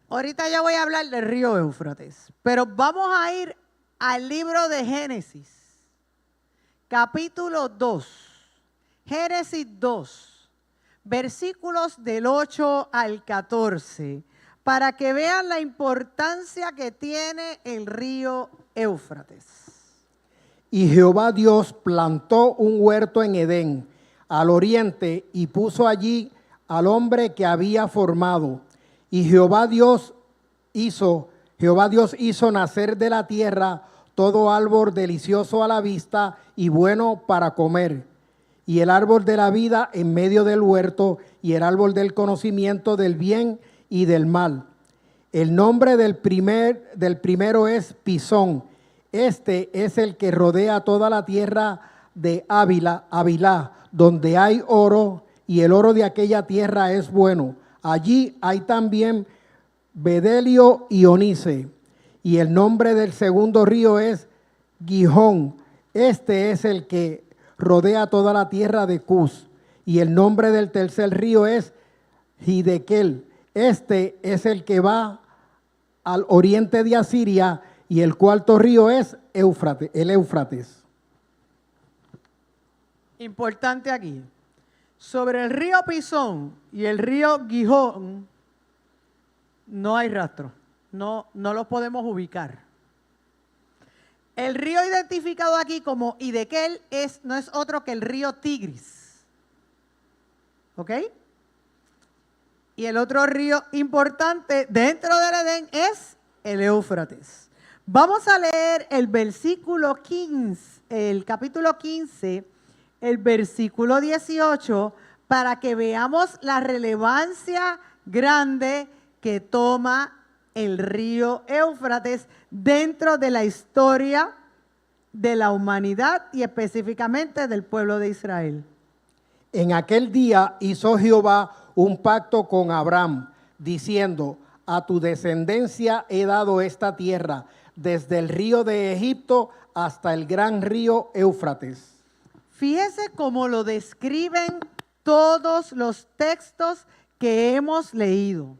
Ahorita ya voy a hablar del río Éufrates, pero vamos a ir al libro de Génesis, capítulo 2, Génesis 2, versículos del 8 al 14, para que vean la importancia que tiene el río Éufrates. Y Jehová Dios plantó un huerto en Edén, al oriente, y puso allí al hombre que había formado. Y Jehová Dios hizo nacer de la tierra todo árbol delicioso a la vista y bueno para comer, y el árbol de la vida en medio del huerto, y el árbol del conocimiento del bien y del mal. El nombre del primero es Pisón. Este es el que rodea toda la tierra de Havilá, donde hay oro, y el oro de aquella tierra es bueno. Allí hay también bedelio y onice. Y el nombre del segundo río es Gihón. Este es el que rodea toda la tierra de Cus. Y el nombre del tercer río es Hidekel. Este es el que va al oriente de Asiria. Y el cuarto río es el Éufrates. Importante aquí. Sobre el río Pisón y el río Gihón no hay rastro, no los podemos ubicar. El río identificado aquí como Hidekel no es otro que el río Tigris. ¿Ok? Y el otro río importante dentro del Edén es el Éufrates. Vamos a leer el versículo 15, el capítulo 15, el versículo 18, para que veamos la relevancia grande que toma el río Éufrates dentro de la historia de la humanidad y específicamente del pueblo de Israel. En aquel día hizo Jehová un pacto con Abraham, diciendo: a tu descendencia he dado esta tierra, desde el río de Egipto hasta el gran río Éufrates. Fíjese cómo lo describen todos los textos que hemos leído.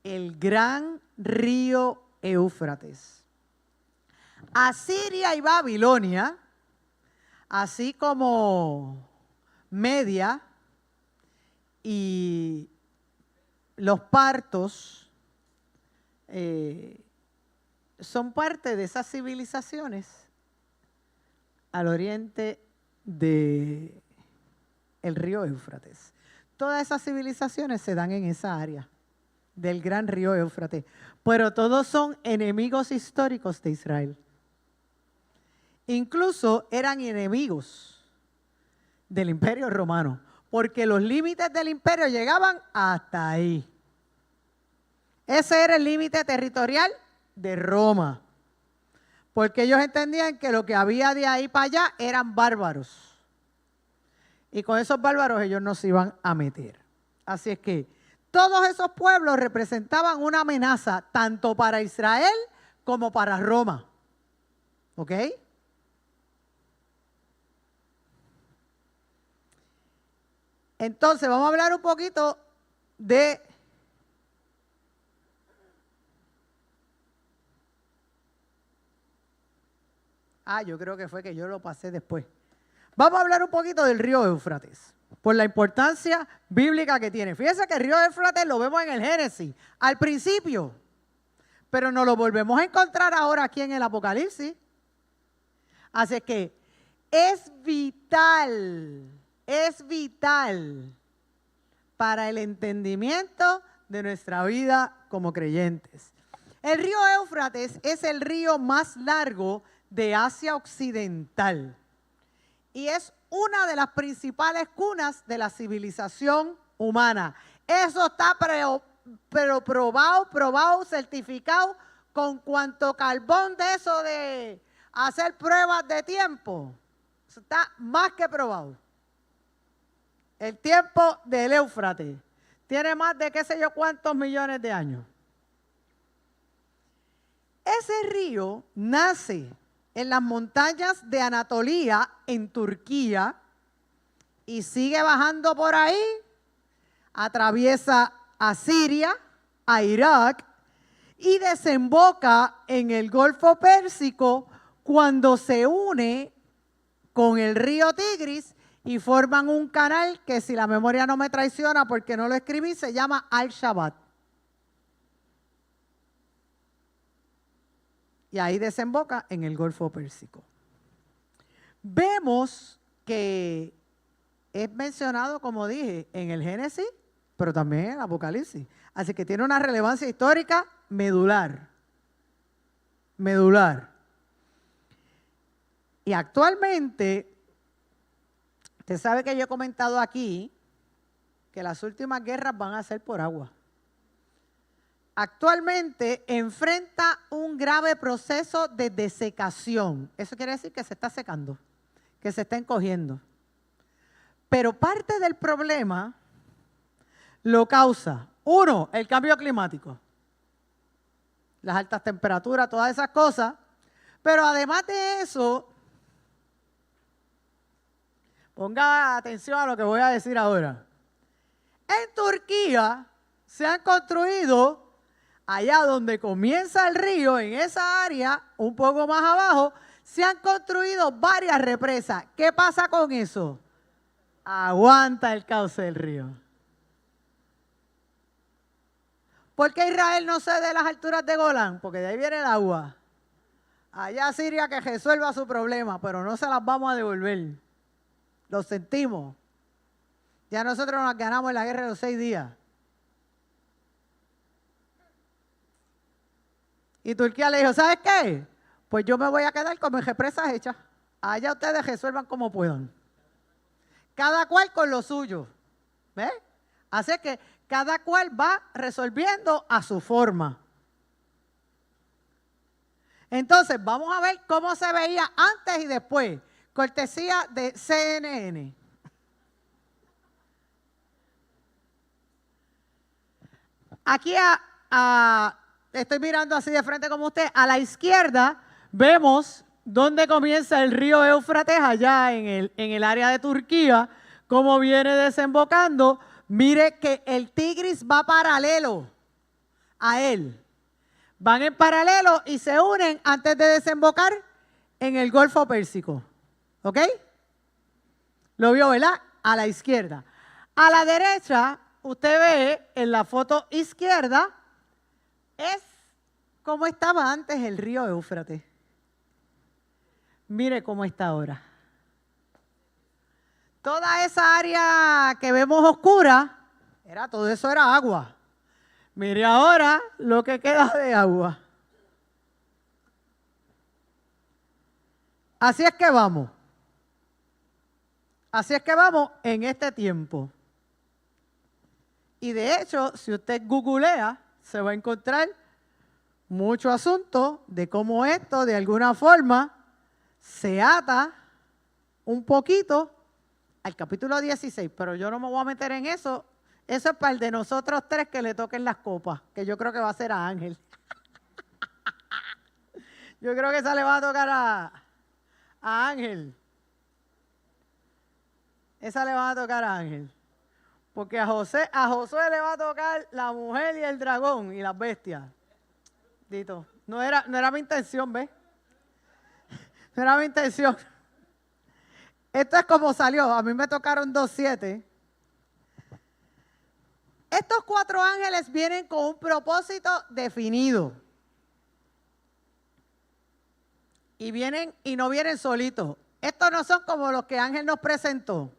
El gran río Éufrates. Asiria y Babilonia así como Media y los partos, son parte de esas civilizaciones al oriente del río Éufrates. Todas esas civilizaciones se dan en esa área del gran río Éufrates, pero todos son enemigos históricos de Israel. Incluso eran enemigos del Imperio Romano, porque los límites del imperio llegaban hasta ahí. Ese era el límite territorial de Roma, porque ellos entendían que lo que había de ahí para allá eran bárbaros, y con esos bárbaros ellos no se iban a meter. Así es que todos esos pueblos representaban una amenaza tanto para Israel como para Roma. ¿Ok? Entonces vamos a hablar un poquito de yo creo que fue que yo lo pasé después. Vamos a hablar un poquito del río Éufrates, por la importancia bíblica que tiene. Fíjense que el río Éufrates lo vemos en el Génesis, al principio, pero nos lo volvemos a encontrar ahora aquí en el Apocalipsis. Así que es vital para el entendimiento de nuestra vida como creyentes. El río Éufrates es el río más largo de Asia Occidental y es una de las principales cunas de la civilización humana. Eso está pero probado, certificado, con cuanto carbón de eso de hacer pruebas de tiempo. Eso está más que probado. El tiempo del Éufrates tiene más de qué sé yo cuántos millones de años. Ese río nace en las montañas de Anatolia, en Turquía, y sigue bajando por ahí, atraviesa a Siria, a Irak, y desemboca en el Golfo Pérsico cuando se une con el río Tigris y forman un canal que, si la memoria no me traiciona porque no lo escribí, se llama Al-Shabat. Y ahí desemboca en el Golfo Pérsico. Vemos que es mencionado, como dije, en el Génesis, pero también en el Apocalipsis. Así que tiene una relevancia histórica medular. Y actualmente, usted sabe que yo he comentado aquí que las últimas guerras van a ser por agua. Actualmente enfrenta un grave proceso de desecación. Eso quiere decir que se está secando, que se está encogiendo. Pero parte del problema lo causa, uno, el cambio climático, las altas temperaturas, todas esas cosas. Pero además de eso, ponga atención a lo que voy a decir ahora. En Turquía se han construido, allá donde comienza el río, en esa área, un poco más abajo, se han construido varias represas. ¿Qué pasa con eso? Aguanta el cauce del río. ¿Por qué Israel no cede las alturas de Golán? Porque de ahí viene el agua. Allá Siria que resuelva su problema, pero no se las vamos a devolver. Lo sentimos. Ya nosotros nos ganamos en la guerra de los 6 días. Y Turquía le dijo, ¿sabes qué? Pues yo me voy a quedar con mis represas hechas. Allá ustedes resuelvan como puedan. Cada cual con lo suyo. ¿Ves? Así que cada cual va resolviendo a su forma. Entonces, vamos a ver cómo se veía antes y después. Cortesía de CNN. Aquí estoy mirando así de frente como usted. A la izquierda vemos dónde comienza el río Éufrates, allá en el área de Turquía, cómo viene desembocando. Mire que el Tigris va paralelo a él. Van en paralelo y se unen antes de desembocar en el Golfo Pérsico. ¿Ok? Lo vio, ¿verdad? A la izquierda. A la derecha, usted ve en la foto izquierda, es como estaba antes el río Éufrates. Mire cómo está ahora. Toda esa área que vemos oscura, todo eso era agua. Mire ahora lo que queda de agua. Así es que vamos. Así es que vamos en este tiempo. Y de hecho, si usted googlea, se va a encontrar mucho asunto de cómo esto de alguna forma se ata un poquito al capítulo 16, pero yo no me voy a meter en eso. Eso es para el de nosotros tres que le toquen las copas, que yo creo que va a ser a Ángel. Yo creo que esa le va a tocar a Ángel. Esa le va a tocar a Ángel. Porque a Josué le va a tocar la mujer y el dragón y las bestias. Dito, no era mi intención, ¿ves? No era mi intención. Esto es como salió. A mí me tocaron 2:7. Estos 4 ángeles vienen con un propósito definido. Y no vienen solitos. Estos no son como los que Ángel nos presentó.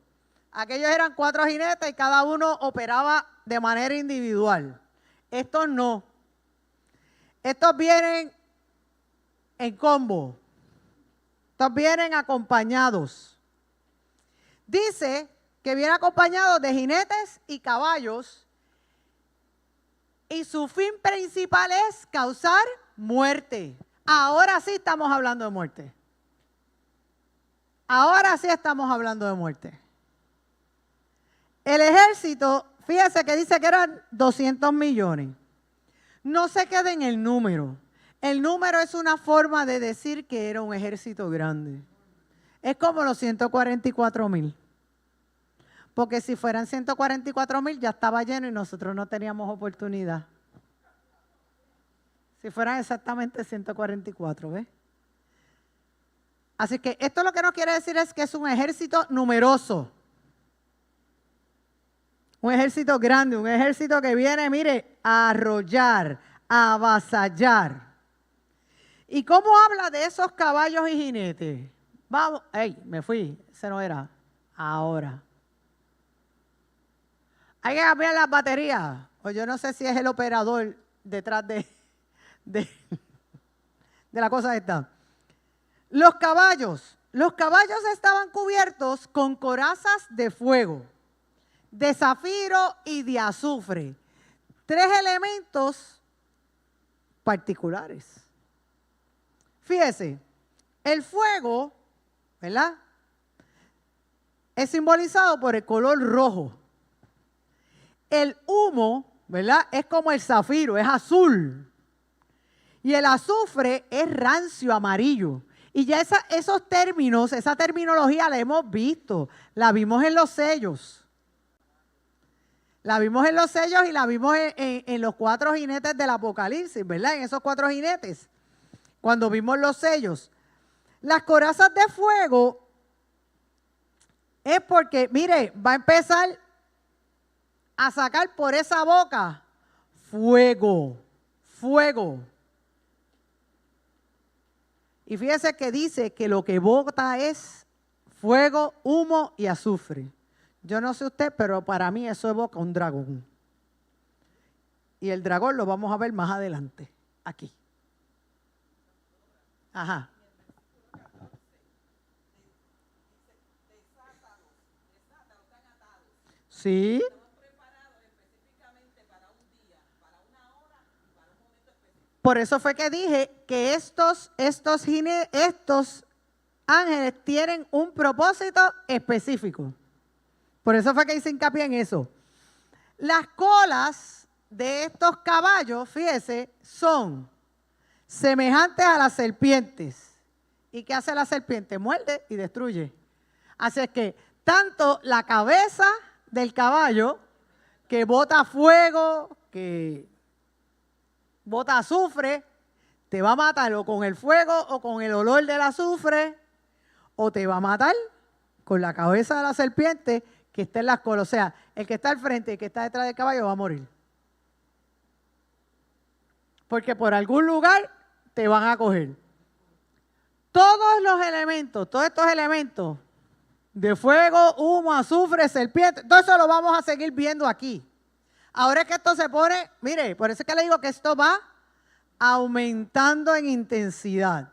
Aquellos eran 4 jinetes y cada uno operaba de manera individual. Estos no. Estos vienen en combo. Estos vienen acompañados. Dice que vienen acompañados de jinetes y caballos. Y su fin principal es causar muerte. Ahora sí estamos hablando de muerte. Ahora sí estamos hablando de muerte. El ejército, fíjese que dice que eran 200 millones. No se quede en el número. El número es una forma de decir que era un ejército grande. Es como los 144,000. Porque si fueran 144,000 ya estaba lleno y nosotros no teníamos oportunidad. Si fueran exactamente 144, ¿ves? Así que esto lo que nos quiere decir es que es un ejército numeroso. Un ejército grande, un ejército que viene, mire, a arrollar, a avasallar. ¿Y cómo habla de esos caballos y jinetes? Vamos, me fui, ese no era. Ahora. Hay que cambiar las baterías. O yo no sé si es el operador detrás de la cosa esta. Los caballos estaban cubiertos con corazas de fuego, de zafiro y de azufre. 3 elementos particulares. Fíjese, el fuego, ¿verdad? Es simbolizado por el color rojo. El humo, ¿verdad? Es como el zafiro, es azul. Y el azufre es rancio amarillo. Y ya esos términos, esa terminología la hemos visto. La vimos en los sellos. La vimos en los sellos y la vimos en los 4 jinetes del Apocalipsis, ¿verdad? En esos 4 jinetes. Cuando vimos los sellos. Las corazas de fuego es porque, mire, va a empezar a sacar por esa boca fuego, fuego. Y fíjese que dice que lo que bota es fuego, humo y azufre. Yo no sé usted, pero para mí eso evoca un dragón. Y el dragón lo vamos a ver más adelante, aquí. Ajá. Sí. Por eso fue que dije que estos ángeles tienen un propósito específico. Por eso fue que hice hincapié en eso. Las colas de estos caballos, fíjese, son semejantes a las serpientes. ¿Y qué hace la serpiente? Muerde y destruye. Así es que tanto la cabeza del caballo, que bota fuego, que bota azufre, te va a matar o con el fuego o con el olor del azufre, o te va a matar con la cabeza de la serpiente que está en las colas. O sea, el que está al frente y el que está detrás del caballo va a morir. Porque por algún lugar te van a coger. Todos los elementos, todos estos elementos de fuego, humo, azufre, serpiente, todo eso lo vamos a seguir viendo aquí. Ahora es que esto se pone, mire, por eso es que le digo que esto va aumentando en intensidad.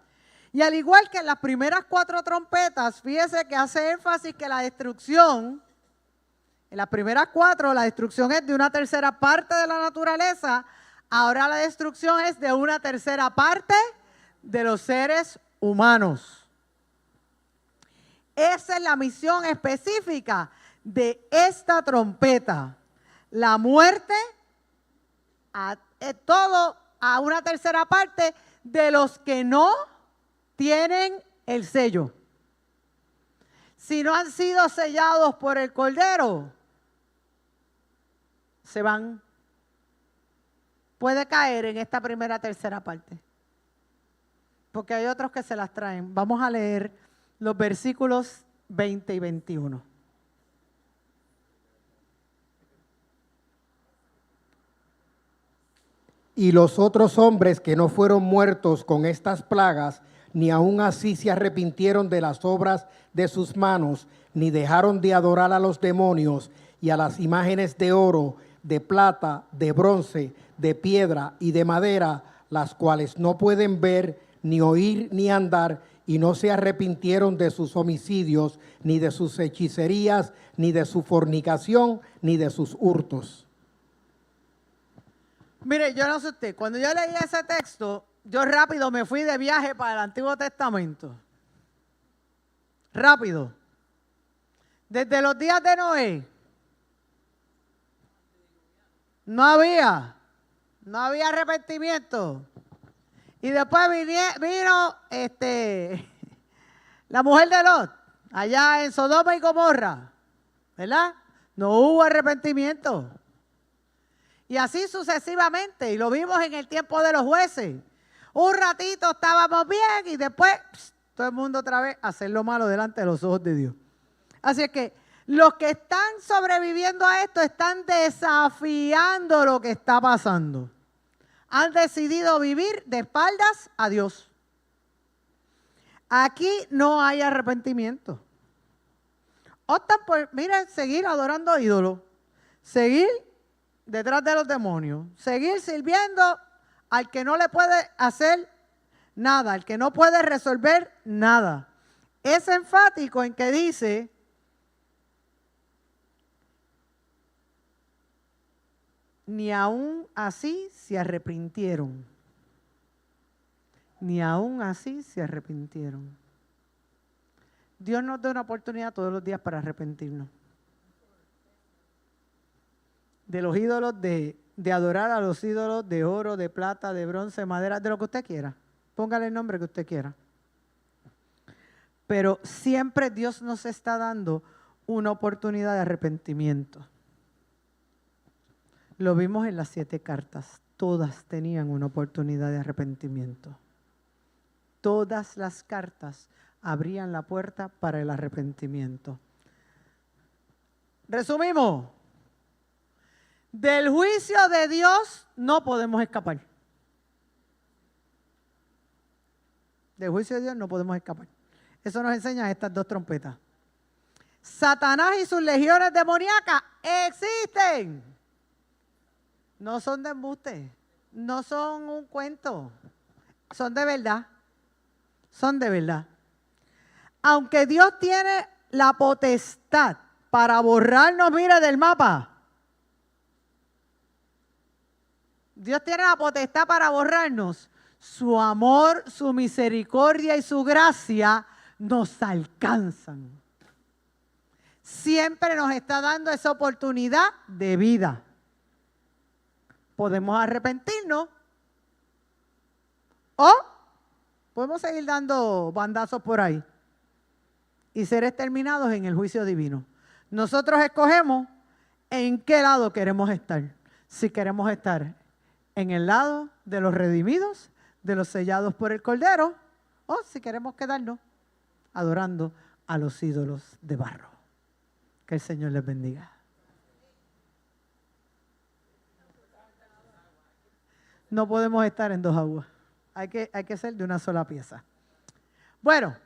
Y al igual que en las primeras 4 trompetas, fíjese que hace énfasis que la destrucción, en las primeras 4, la destrucción es de 1/3 parte de la naturaleza, ahora la destrucción es de 1/3 parte de los seres humanos. Esa es la misión específica de esta trompeta. La muerte, todo a 1/3 parte de los que no tienen el sello. Si no han sido sellados por el Cordero, se van. Puede caer en esta 1/3 parte. Porque hay otros que se las traen. Vamos a leer los versículos 20 y 21. Y los otros hombres que no fueron muertos con estas plagas, ni aun así se arrepintieron de las obras de sus manos, ni dejaron de adorar a los demonios y a las imágenes de oro, de plata, de bronce, de piedra y de madera, las cuales no pueden ver, ni oír, ni andar, y no se arrepintieron de sus homicidios, ni de sus hechicerías, ni de su fornicación, ni de sus hurtos. Mire, yo no sé usted, cuando yo leí ese texto, yo rápido me fui de viaje para el Antiguo Testamento. Rápido. Desde los días de Noé, no había arrepentimiento. Y después vino la mujer de Lot, allá en Sodoma y Gomorra, ¿verdad? No hubo arrepentimiento. Y así sucesivamente, y lo vimos en el tiempo de los jueces. Un ratito estábamos bien y después todo el mundo otra vez a hacer lo malo delante de los ojos de Dios. Así es que los que están sobreviviendo a esto están desafiando lo que está pasando. Han decidido vivir de espaldas a Dios. Aquí no hay arrepentimiento. Optan por, miren, seguir adorando ídolos, seguir detrás de los demonios, seguir sirviendo al que no le puede hacer nada, al que no puede resolver nada. Es enfático en que dice, ni aún así se arrepintieron. Ni aún así se arrepintieron. Dios nos da una oportunidad todos los días para arrepentirnos. De los ídolos, de adorar a los ídolos de oro, de plata, de bronce, de madera, de lo que usted quiera. Póngale el nombre que usted quiera. Pero siempre Dios nos está dando una oportunidad de arrepentimiento. Lo vimos en las 7 cartas. Todas tenían una oportunidad de arrepentimiento. Todas las cartas abrían la puerta para el arrepentimiento. Resumimos. Del juicio de Dios no podemos escapar. Del juicio de Dios no podemos escapar. Eso nos enseñan estas 2 trompetas. Satanás y sus legiones demoníacas existen. No son de embuste, no son un cuento, son de verdad. Son de verdad. Aunque Dios tiene la potestad para borrarnos, mire, del mapa. Dios tiene la potestad para borrarnos. Su amor, su misericordia y su gracia nos alcanzan. Siempre nos está dando esa oportunidad de vida. Podemos arrepentirnos o podemos seguir dando bandazos por ahí y ser exterminados en el juicio divino. Nosotros escogemos en qué lado queremos estar. Si queremos estar en el lado de los redimidos, de los sellados por el Cordero, o si queremos quedarnos adorando a los ídolos de barro. Que el Señor les bendiga. No podemos estar en dos aguas. Hay que ser de una sola pieza. Bueno,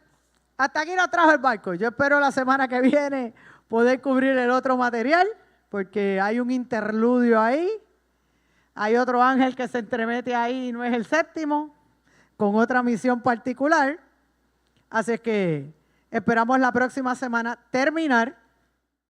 hasta aquí nos trajo el barco. Yo espero la semana que viene poder cubrir el otro material, porque hay un interludio ahí. Hay otro ángel que se entremete ahí y no es el séptimo, con otra misión particular. Así es que esperamos la próxima semana terminar